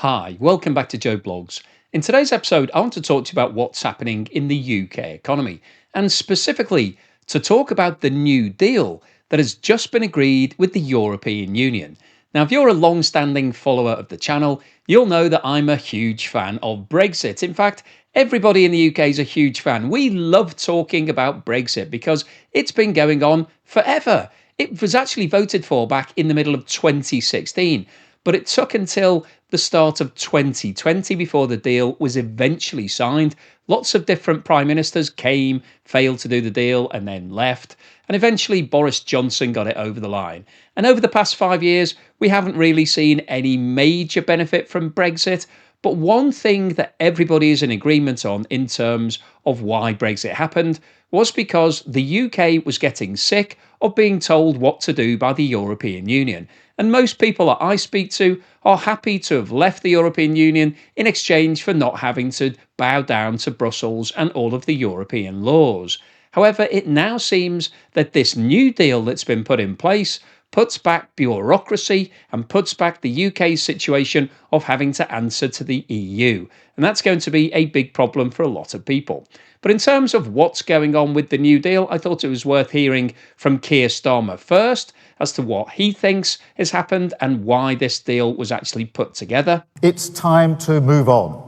Hi, welcome back to Joe Blogs. In today's episode, I want to talk to you about what's happening in the UK economy, and specifically to talk about the New Deal that has just been agreed with the European Union. Now, if you're a long standing follower of the channel, you'll know that I'm a huge fan of Brexit. In fact, everybody in the UK is a huge fan. We love talking about Brexit because it's been going on forever. It was actually voted for back in the middle of 2016. But it took until the start of 2020 before the deal was eventually signed. Lots of different prime ministers came, failed to do the deal, and then left. And eventually Boris Johnson got it over the line. And over the past 5 years, we haven't really seen any major benefit from Brexit. But one thing that everybody is in agreement on in terms of why Brexit happened was because the UK was getting sick of being told what to do by the European Union. And most people that I speak to are happy to have left the European Union in exchange for not having to bow down to Brussels and all of the European laws. However, it now seems that this new deal that's been put in place puts back bureaucracy and puts back the UK's situation of having to answer to the EU. And that's going to be a big problem for a lot of people. But in terms of what's going on with the New Deal, I thought it was worth hearing from KIER STARMER first as to what he thinks has happened and why this deal was actually put together. It's time to move on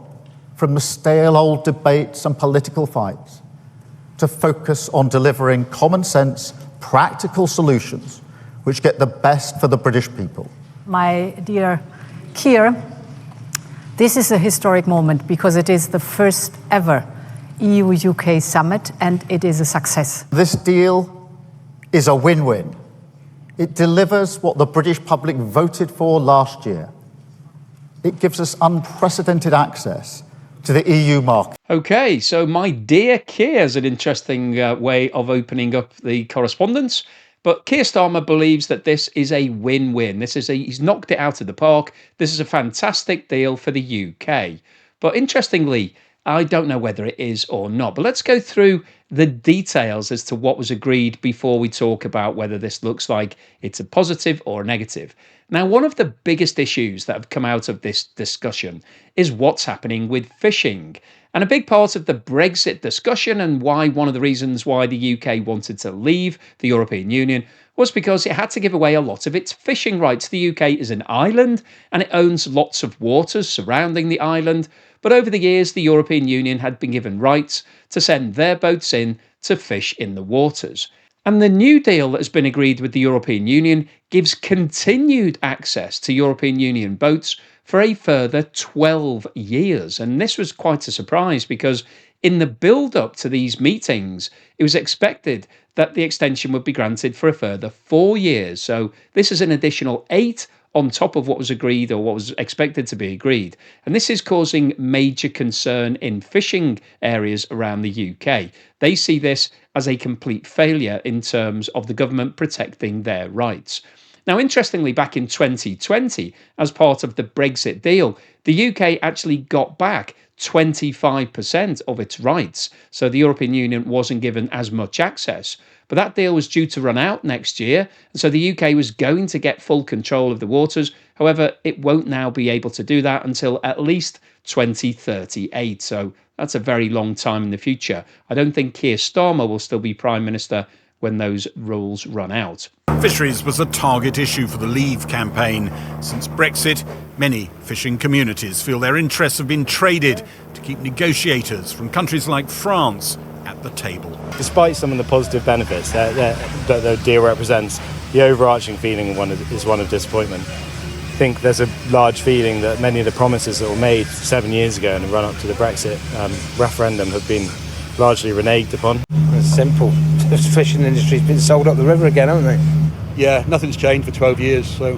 from the stale old debates and political fights to focus on delivering common sense, practical solutions which get the best for the British people. My dear KIER, this is a historic moment because it is the first ever EU-UK summit and it is a success. This deal is a win-win. It delivers what the British public voted for last year. It gives us unprecedented access to the EU market. Okay, so my dear KIER is an interesting way of opening up the correspondence. But KIER STARMER believes that this is a win-win. He's knocked it out of the park. This is a fantastic deal for the UK. But interestingly, I don't know whether it is or not. But let's go through the details as to what was agreed before we talk about whether this looks like it's a positive or a negative. Now, one of the biggest issues that have come out of this discussion is what's happening with fishing. And a big part of the Brexit discussion and why one of the reasons why the UK wanted to leave the European Union was because it had to give away a lot of its fishing rights. The UK is an island and it owns lots of waters surrounding the island. But over the years, the European Union had been given rights to send their boats in to fish in the waters. And the new deal that has been agreed with the European Union gives continued access to European Union boats for a further 12 years. And this was quite a surprise because in the build-up to these meetings, it was expected that the extension would be granted for a further 4 years. So this is an additional 8 on top of what was agreed or what was expected to be agreed. And this is causing major concern in fishing areas around the UK. They see this as a complete failure in terms of the government protecting their rights. Now, interestingly, back in 2020, as part of the Brexit deal, the UK actually got back 25% of its rights. So the European Union wasn't given as much access. But that deal was due to run out next year. And so the UK was going to get full control of the waters. However, it won't now be able to do that until at least 2038. So that's a very long time in the future. I don't think Keir Starmer will still be Prime Minister when those rules run out. Fisheries was a target issue for the Leave campaign. Since Brexit, many fishing communities feel their interests have been traded to keep negotiators from countries like France at the table. Despite some of the positive benefits that the deal represents, the overarching feeling is one of disappointment. I think there's a large feeling that many of the promises that were made 7 years ago in the run-up to the Brexit referendum have been largely reneged upon. It's simple. The fishing industry's been sold up the river again, haven't they? Yeah, nothing's changed for 12 years, so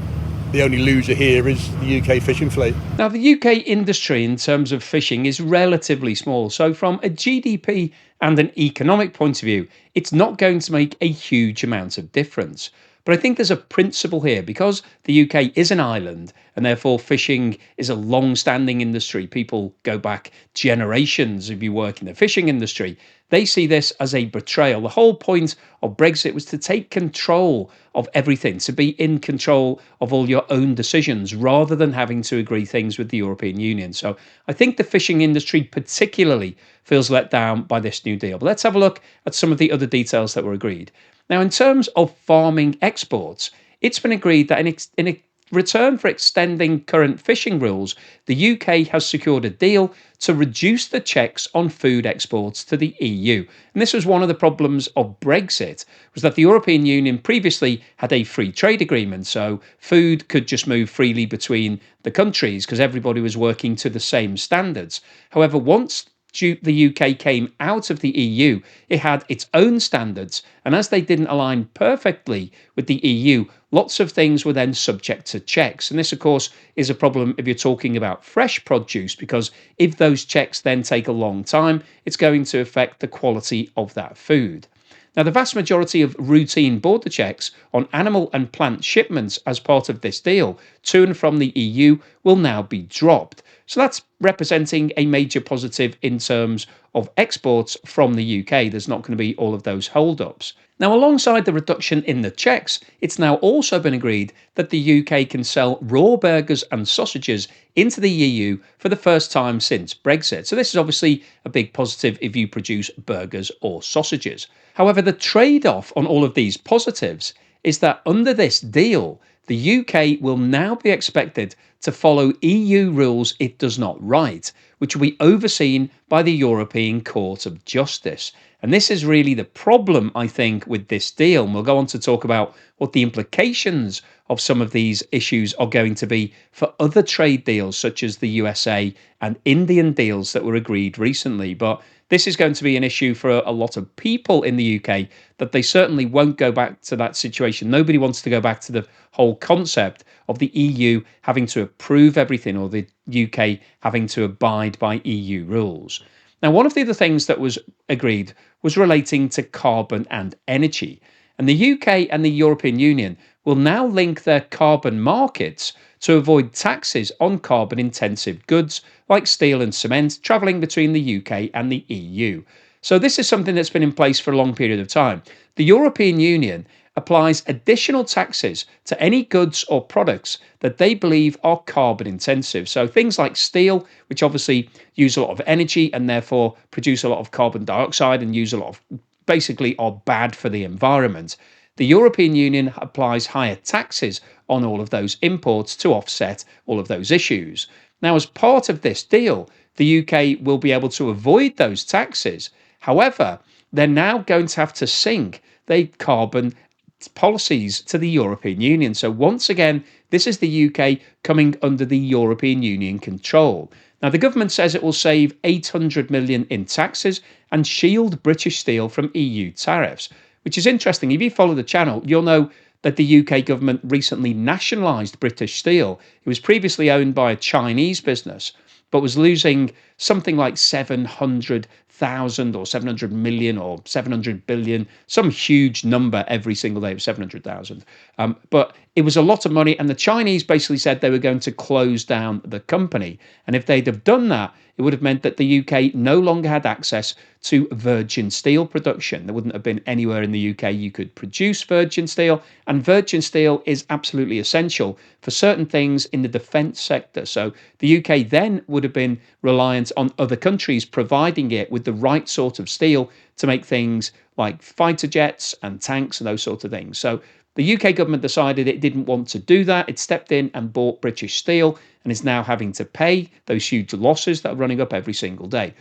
the only loser here is the UK fishing fleet. Now, the UK industry in terms of fishing is relatively small, so from a GDP and an economic point of view, it's not going to make a huge amount of difference. But I think there's a principle here because the UK is an island and therefore fishing is a long-standing industry. People go back generations if you work in the fishing industry. They see this as a betrayal. The whole point of Brexit was to take control of everything, to be in control of all your own decisions rather than having to agree things with the European Union. So I think the fishing industry particularly feels let down by this new deal. But let's have a look at some of the other details that were agreed. Now, in terms of farming exports, it's been agreed that in return for extending current fishing rules, the UK has secured a deal to reduce the checks on food exports to the EU. And this was one of the problems of Brexit, was that the European Union previously had a free trade agreement, so food could just move freely between the countries because everybody was working to the same standards. However, once the UK came out of the EU, it had its own standards, and as they didn't align perfectly with the EU, lots of things were then subject to checks. And this, of course, is a problem if you're talking about fresh produce, because if those checks then take a long time, it's going to affect the quality of that food. Now, the vast majority of routine border checks on animal and plant shipments as part of this deal to and from the EU will now be dropped. So that's representing a major positive in terms of exports from the UK. There's not going to be all of those hold-ups. Now, alongside the reduction in the checks, it's now also been agreed that the UK can sell raw burgers and sausages into the EU for the first time since Brexit. So this is obviously a big positive if you produce burgers or sausages. However, the trade-off on all of these positives is that under this deal, the UK will now be expected to follow EU rules it does not write, which will be overseen by the European Court of Justice. And this is really the problem, I think, with this deal. And we'll go on to talk about what the implications of some of these issues are going to be for other trade deals, such as the USA and Indian deals that were agreed recently. But this is going to be an issue for a lot of people in the UK, that they certainly won't go back to that situation. Nobody wants to go back to the whole concept of the EU having to approve everything, or the UK having to abide by EU rules. Now, one of the other things that was agreed was relating to carbon and energy. And the UK and the European Union will now link their carbon markets to avoid taxes on carbon intensive goods like steel and cement travelling between the UK and the EU. So this is something that's been in place for a long period of time. The European Union applies additional taxes to any goods or products that they believe are carbon intensive. So things like steel, which obviously use a lot of energy and therefore produce a lot of carbon dioxide and use a lot of, basically are bad for the environment. The European Union applies higher taxes on all of those imports to offset all of those issues. Now, as part of this deal, the UK will be able to avoid those taxes. However, they're now going to have to sync their carbon policies to the European Union. So once again, this is the UK coming under the European Union control. Now, the government says it will save 800 million in taxes and shield British steel from EU tariffs, which is interesting. If you follow the channel, you'll know that the UK government recently nationalised British steel. It was previously owned by a Chinese business, but was losing something like 700,000 or 700 million or 700 billion, some huge number every single day of 700,000. But it was a lot of money, and the Chinese basically said they were going to close down the company. And if they'd have done that, it would have meant that the UK no longer had access to virgin steel production. There wouldn't have been anywhere in the UK you could produce virgin steel, and virgin steel is absolutely essential for certain things in the defence sector. So the UK then would have been reliant on other countries providing it with the right sort of steel to make things like fighter jets and tanks and those sorts of things. So the UK government decided it didn't want to do that. It stepped in and bought British steel and is now having to pay those huge losses that are running up every single day.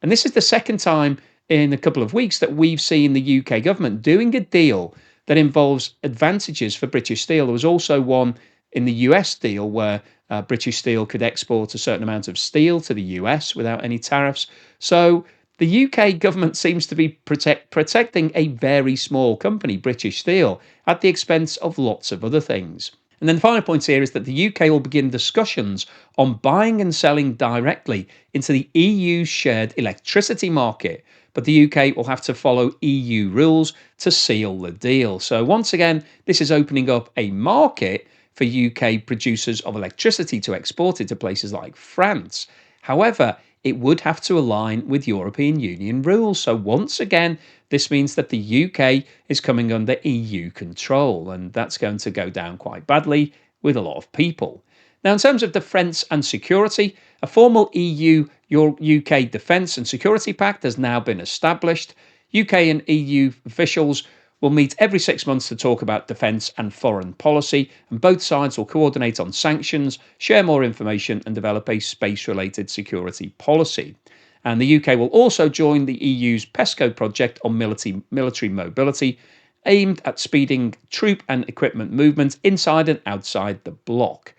And this is the second time in a couple of weeks that we've seen the UK government doing a deal that involves advantages for British steel. There was also one in the US deal where British steel could export a certain amount of steel to the US without any tariffs. So the UK government seems to be protecting a very small company, British Steel, at the expense of lots of other things. And then the final point here is that the UK will begin discussions on buying and selling directly into the EU's shared electricity market, but the UK will have to follow EU rules to seal the deal. So once again, this is opening up a market for UK producers of electricity to export it to places like France. However, it would have to align with European Union rules. So once again, this means that the UK is coming under EU control, and that's going to go down quite badly with a lot of people. Now, in terms of defence and security, a formal EU-UK Defence and Security Pact has now been established. UK and EU officials will meet every 6 months to talk about defence and foreign policy, and both sides will coordinate on sanctions, share more information, and develop a space-related security policy. And the UK will also join the EU's PESCO project on military mobility, aimed at speeding troop and equipment movements inside and outside the bloc.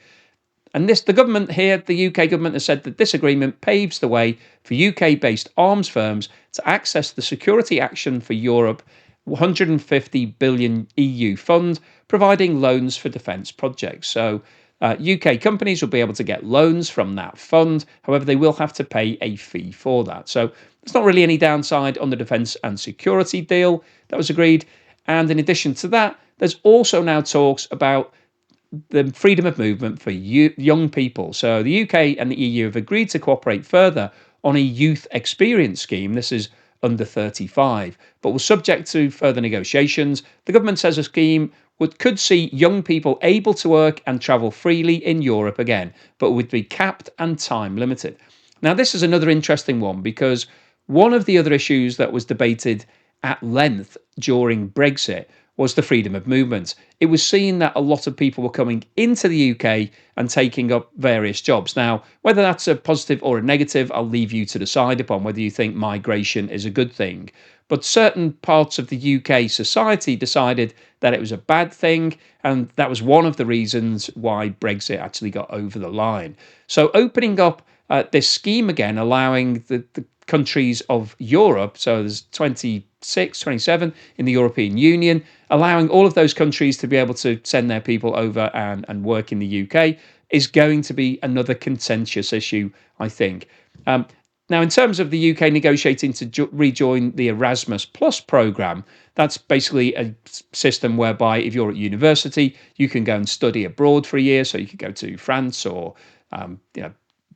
And the government here, the UK government, has said that this agreement paves the way for UK-based arms firms to access the Security Action for Europe 150 billion EU fund, providing loans for defence projects. So UK companies will be able to get loans from that fund. However, they will have to pay a fee for that. So there's not really any downside on the defence and security deal that was agreed. And in addition to that, there's also now talks about the freedom of movement for young people. So the UK and the EU have agreed to cooperate further on a youth experience scheme. This is under 35, but was subject to further negotiations. The government says a scheme could see young people able to work and travel freely in Europe again, but would be capped and time limited. Now, this is another interesting one because one of the other issues that was debated at length during Brexit was the freedom of movement. It was seen that a lot of people were coming into the UK and taking up various jobs. Now, whether that's a positive or a negative, I'll leave you to decide upon whether you think migration is a good thing. But certain parts of the UK society decided that it was a bad thing, and that was one of the reasons why Brexit actually got over the line. So opening up this scheme again, allowing the countries of Europe, so there's 26, 27 in the European Union, allowing all of those countries to be able to send their people over and work in the UK is going to be another contentious issue, I think. Now, in terms of the UK negotiating to rejoin the Erasmus Plus programme, that's basically a system whereby if you're at university, you can go and study abroad for a year. So you could go to France or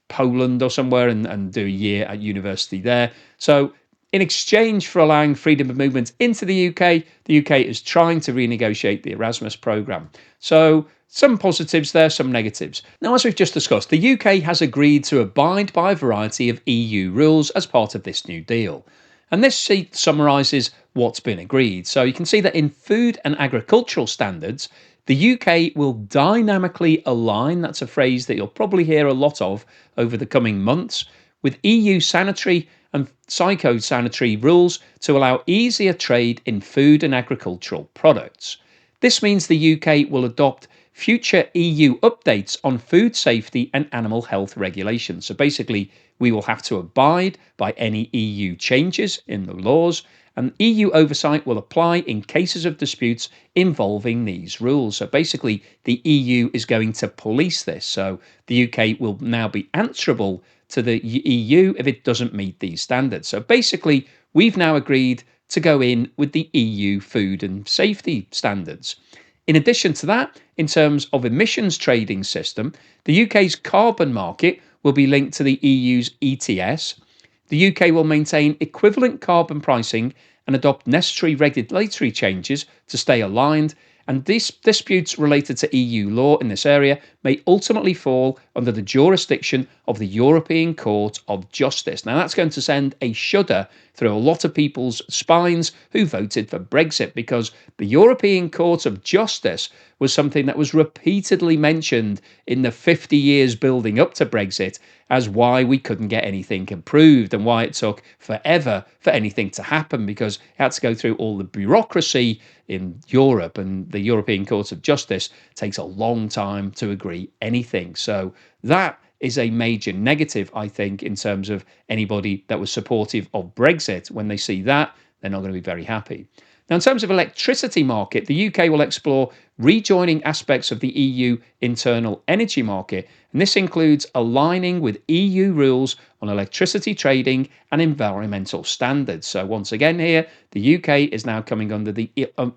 Poland or somewhere and do a year at university there. So in exchange for allowing freedom of movement into the UK is trying to renegotiate the Erasmus programme. So some positives there, some negatives. Now, as we've just discussed, the UK has agreed to abide by a variety of EU rules as part of this new deal. And this sheet summarises what's been agreed. So you can see that in food and agricultural standards, the UK will dynamically align, that's a phrase that you'll probably hear a lot of over the coming months, with EU sanitary and phytosanitary rules to allow easier trade in food and agricultural products. This means the UK will adopt future EU updates on food safety and animal health regulations. So basically, we will have to abide by any EU changes in the laws, and EU oversight will apply in cases of disputes involving these rules. So basically, the EU is going to police this. So the UK will now be answerable to the EU if it doesn't meet these standards. So basically, we've now agreed to go in with the EU food and safety standards. In addition to that, in terms of emissions trading system, the UK's carbon market will be linked to the EU's ETS. The UK will maintain equivalent carbon pricing and adopt necessary regulatory changes to stay aligned, and disputes related to EU law in this area may ultimately fall under the jurisdiction of the European Court of Justice. Now, that's going to send a shudder through a lot of people's spines who voted for Brexit, because the European Court of Justice was something that was repeatedly mentioned in the 50 years building up to Brexit as why we couldn't get anything approved and why it took forever for anything to happen, because it had to go through all the bureaucracy in Europe, and the European Court of Justice takes a long time to agree anything. So that is a major negative, I think, in terms of anybody that was supportive of Brexit. When they see that, they're not going to be very happy. Now, in terms of electricity market, the UK will explore rejoining aspects of the EU internal energy market, and this includes aligning with EU rules on electricity trading and environmental standards. So once again here, the UK is now coming under the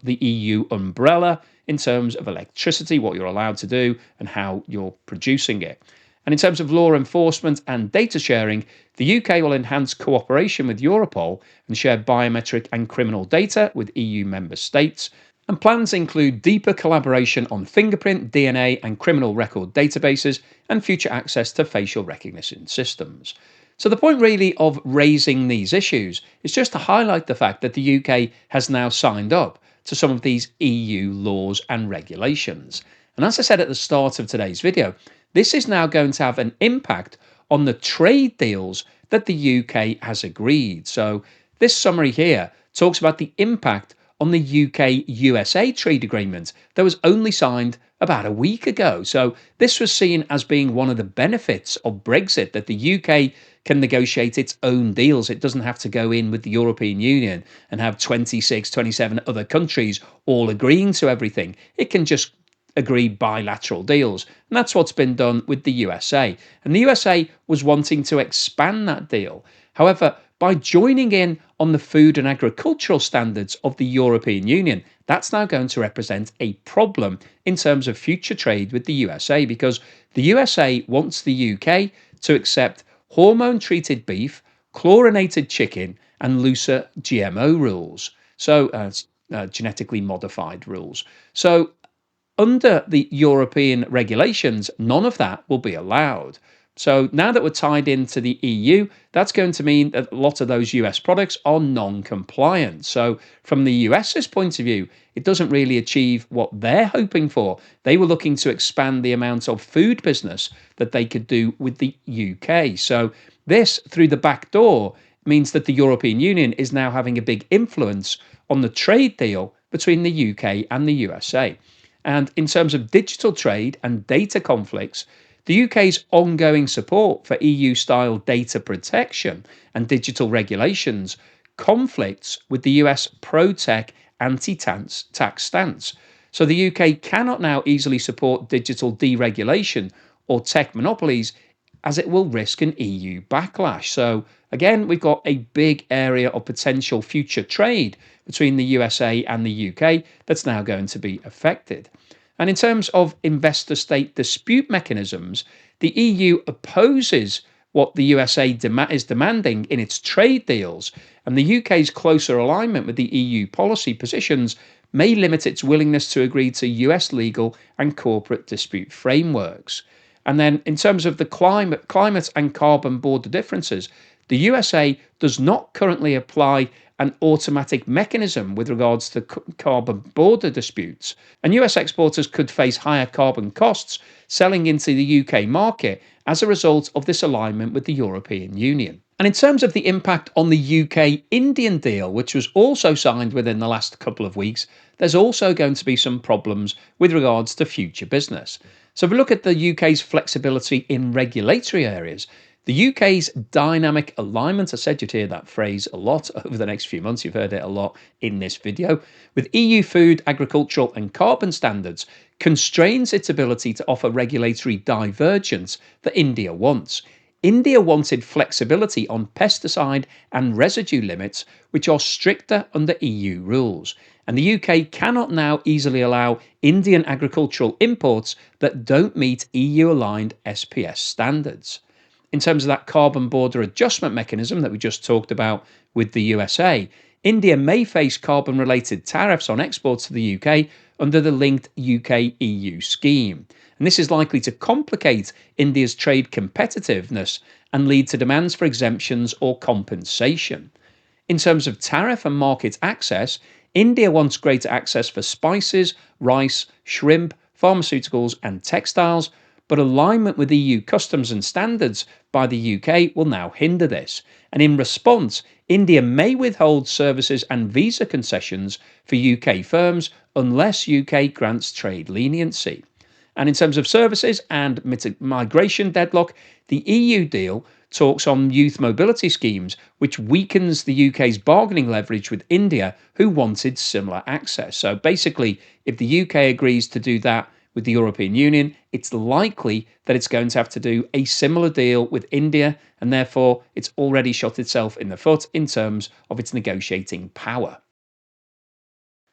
EU umbrella in terms of electricity, what you're allowed to do and how you're producing it. And in terms of law enforcement and data sharing, the UK will enhance cooperation with Europol and share biometric and criminal data with EU member states. And plans include deeper collaboration on fingerprint, DNA, and criminal record databases, and future access to facial recognition systems. So the point really of raising these issues is just to highlight the fact that the UK has now signed up to some of these EU laws and regulations. And as I said at the start of today's video, this is now going to have an impact on the trade deals that the UK has agreed. So this summary here talks about the impact on the UK-USA trade agreement that was only signed about a week ago. So this was seen as being one of the benefits of Brexit, that the UK can negotiate its own deals. It doesn't have to go in with the European Union and have 26, 27 other countries all agreeing to everything. It can just agree bilateral deals. And that's what's been done with the USA. And the USA was wanting to expand that deal. However, by joining in on the food and agricultural standards of the European Union, that's now going to represent a problem in terms of future trade with the USA, because the USA wants the UK to accept hormone-treated beef, chlorinated chicken, and looser GMO rules. So, genetically modified rules. So, under the European regulations, none of that will be allowed. So now that we're tied into the EU, that's going to mean that a lot of those US products are non-compliant. So from the US's point of view, it doesn't really achieve what they're hoping for. They were looking to expand the amount of food business that they could do with the UK. So this, through the back door, means that the European Union is now having a big influence on the trade deal between the UK and the USA. And in terms of digital trade and data conflicts, the UK's ongoing support for EU-style data protection and digital regulations conflicts with the US pro-tech anti-tax stance. So the UK cannot now easily support digital deregulation or tech monopolies, as it will risk an EU backlash. So again, we've got a big area of potential future trade between the USA and the UK that's now going to be affected. And in terms of investor-state dispute mechanisms, the EU opposes what the USA is demanding in its trade deals, and the UK's closer alignment with the EU policy positions may limit its willingness to agree to US legal and corporate dispute frameworks. And then in terms of the climate and carbon border differences, the USA does not currently apply an automatic mechanism with regards to carbon border disputes, and US exporters could face higher carbon costs selling into the UK market as a result of this alignment with the European Union. And in terms of the impact on the UK-Indian deal, which was also signed within the last couple of weeks, there's also going to be some problems with regards to future business. So if we look at the UK's flexibility in regulatory areas, the UK's dynamic alignment, I said you'd hear that phrase a lot over the next few months, you've heard it a lot in this video, with EU food, agricultural and carbon standards, constrains its ability to offer regulatory divergence that India wants. India wanted flexibility on pesticide and residue limits, which are stricter under EU rules. And the UK cannot now easily allow Indian agricultural imports that don't meet EU-aligned SPS standards. In terms of that carbon border adjustment mechanism that we just talked about with the USA, India may face carbon-related tariffs on exports to the UK under the linked UK-EU scheme. And this is likely to complicate India's trade competitiveness and lead to demands for exemptions or compensation. In terms of tariff and market access, India wants greater access for spices, rice, shrimp, pharmaceuticals and textiles, but alignment with EU customs and standards by the UK will now hinder this. And in response, India may withhold services and visa concessions for UK firms unless UK grants trade leniency. And in terms of services and migration deadlock, the EU deal talks on youth mobility schemes, which weakens the UK's bargaining leverage with India, who wanted similar access. So basically, if the UK agrees to do that with the European Union, it's likely that it's going to have to do a similar deal with India, and therefore it's already shot itself in the foot in terms of its negotiating power.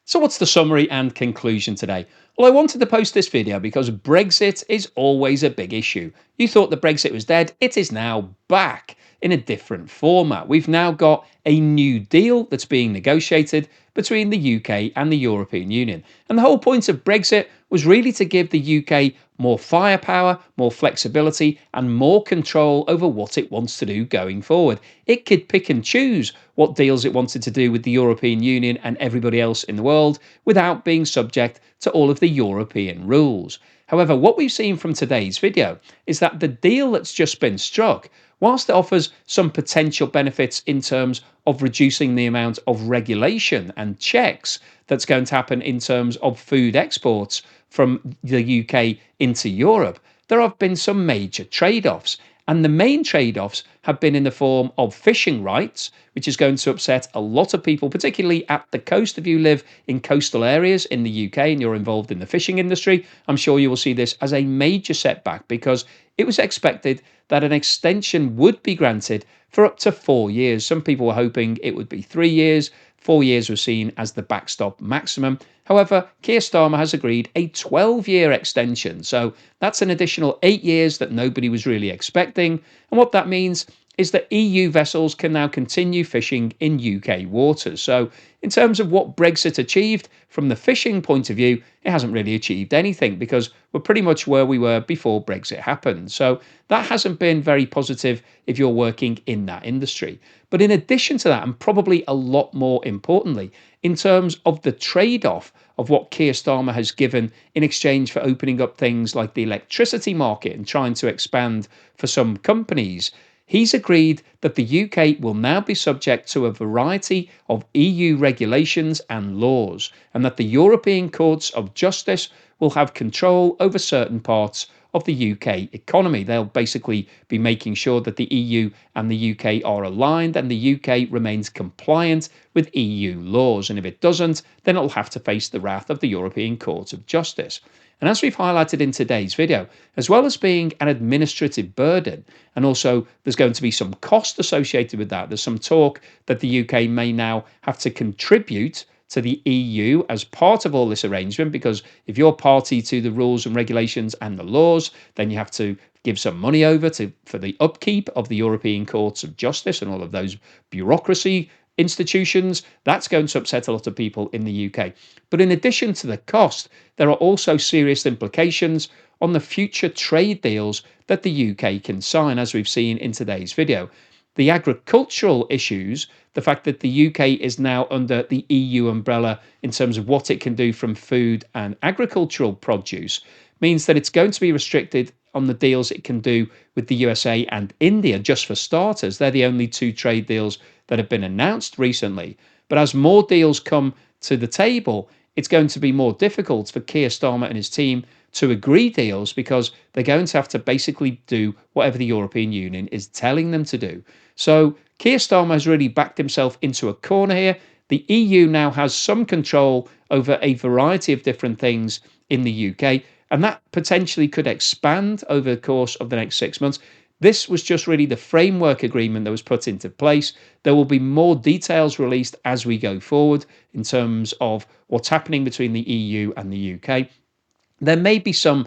So what's the summary and conclusion today? Well, I wanted to post this video because Brexit is always a big issue. You thought that Brexit was dead. It is now back in a different format. We've now got a new deal that's being negotiated between the UK and the European Union. And the whole point of Brexit was really to give the UK more firepower, more flexibility, and more control over what it wants to do going forward. It could pick and choose what deals it wanted to do with the European Union and everybody else in the world without being subject to all of the European rules. However, what we've seen from today's video is that the deal that's just been struck, whilst it offers some potential benefits in terms of reducing the amount of regulation and checks that's going to happen in terms of food exports from the UK into Europe, there have been some major trade-offs. And the main trade-offs have been in the form of fishing rights, which is going to upset a lot of people, particularly at the coast. If you live in coastal areas in the UK and you're involved in the fishing industry, I'm sure you will see this as a major setback, because it was expected that an extension would be granted for up to 4 years. Some people were hoping it would be 3 years. 4 years was seen as the backstop maximum. However, Keir Starmer has agreed a 12-year extension. So that's an additional 8 years that nobody was really expecting. And what that means is that EU vessels can now continue fishing in UK waters. So in terms of what Brexit achieved, from the fishing point of view, it hasn't really achieved anything, because we're pretty much where we were before Brexit happened. So that hasn't been very positive if you're working in that industry. But in addition to that, and probably a lot more importantly, in terms of the trade-off of what Keir Starmer has given in exchange for opening up things like the electricity market and trying to expand for some companies, he's agreed that the UK will now be subject to a variety of EU regulations and laws, and that the European Courts of Justice will have control over certain parts of the UK economy. They'll basically be making sure that the EU and the UK are aligned and the UK remains compliant with EU laws. And if it doesn't, then it'll have to face the wrath of the European Court of Justice. And as we've highlighted in today's video, as well as being an administrative burden, and also there's going to be some cost associated with that, there's some talk that the UK may now have to contribute to the EU as part of all this arrangement, because if you're party to the rules and regulations and the laws, then you have to give some money over for the upkeep of the European Courts of Justice and all of those bureaucracy institutions. That's going to upset a lot of people in the UK. But in addition to the cost, there are also serious implications on the future trade deals that the UK can sign, as we've seen in today's video. The agricultural issues, the fact that the UK is now under the EU umbrella in terms of what it can do from food and agricultural produce, means that it's going to be restricted on the deals it can do with the USA and India, just for starters. They're the only two trade deals that have been announced recently. But as more deals come to the table, it's going to be more difficult for Keir Starmer and his team to agree deals, because they're going to have to basically do whatever the European Union is telling them to do. So Keir Starmer has really backed himself into a corner here. The EU now has some control over a variety of different things in the UK, and that potentially could expand over the course of the next 6 months. This was just really the framework agreement that was put into place. There will be more details released as we go forward in terms of what's happening between the EU and the UK. There may be some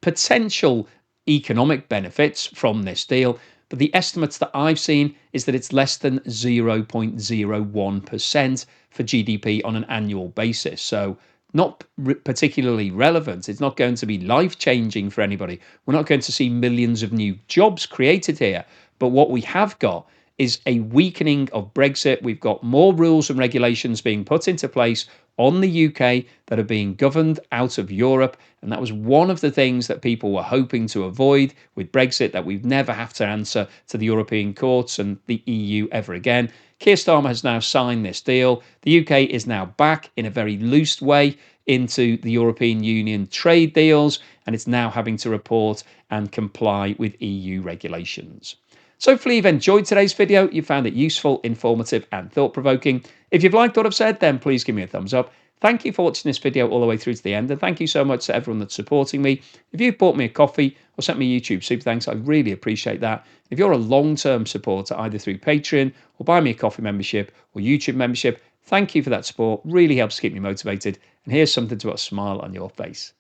potential economic benefits from this deal, but the estimates that I've seen is that it's less than 0.01% for GDP on an annual basis. So not particularly relevant. It's not going to be life-changing for anybody. We're not going to see millions of new jobs created here. But what we have got is a weakening of Brexit. We've got more rules and regulations being put into place on the UK that are being governed out of Europe. And that was one of the things that people were hoping to avoid with Brexit, that we'd never have to answer to the European courts and the EU ever again. Keir Starmer has now signed this deal. The UK is now back in a very loose way into the European Union trade deals, and it's now having to report and comply with EU regulations. So hopefully you've enjoyed today's video, you found it useful, informative and thought-provoking. If you've liked what I've said, then please give me a thumbs up. Thank you for watching this video all the way through to the end, and thank you so much to everyone that's supporting me. If you've bought me a coffee or sent me a YouTube super thanks, I really appreciate that. If you're a long-term supporter, either through Patreon or buy me a coffee membership or YouTube membership, thank you for that support. Really helps keep me motivated, and here's something to put a smile on your face.